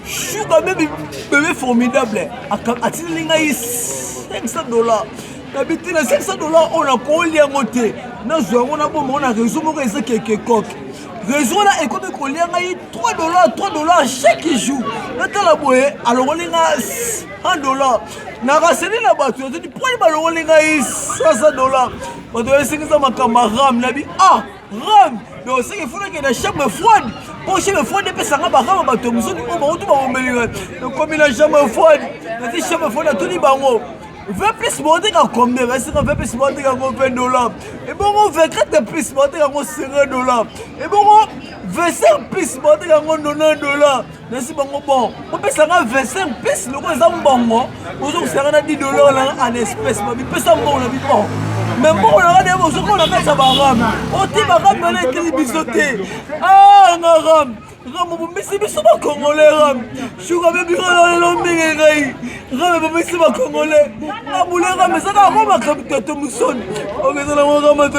Sugar baby bébé formidable. A-t-il 500 dollars. D'habitude, $500 on a collé à côté. Nous avons on a réseau mon réseau quelque coq. Réseau là est comme collé à $3 chaque jour. Maintenant la boue alors on a $100. Na raseli na bato tu pourquoi il on a $500. On doit essayer ça ma camarade nabi ram. Mais aussi il faut que la chambre froide. Pour chambre froide et ça va ram bato muso ni on tout ba omelinga. Donc comme la chambre froide, la chambre froide tout ni bango. 20 plus monter à combien? 20 plus monter à $20. Et bon, 24 plus monter à $50. Et bon, 25 plus monter à $90. Merci bon. On peut savoir 25 plus, le quoi ça me bon. Aujourd'hui, c'est $10 en espèces. Mais peut ça bon, bon. Mais bon, on a des choses qu'on a fait ça va ram. On dit va ram, on a été bisoté. Ah, on a ram. Mais c'est pas congolais, Ram. Je suis quand même bien dans le long de Ram, mais c'est pas congolais. Ram, mais ça va comme un capitaine Mousson. On est dans la Ram,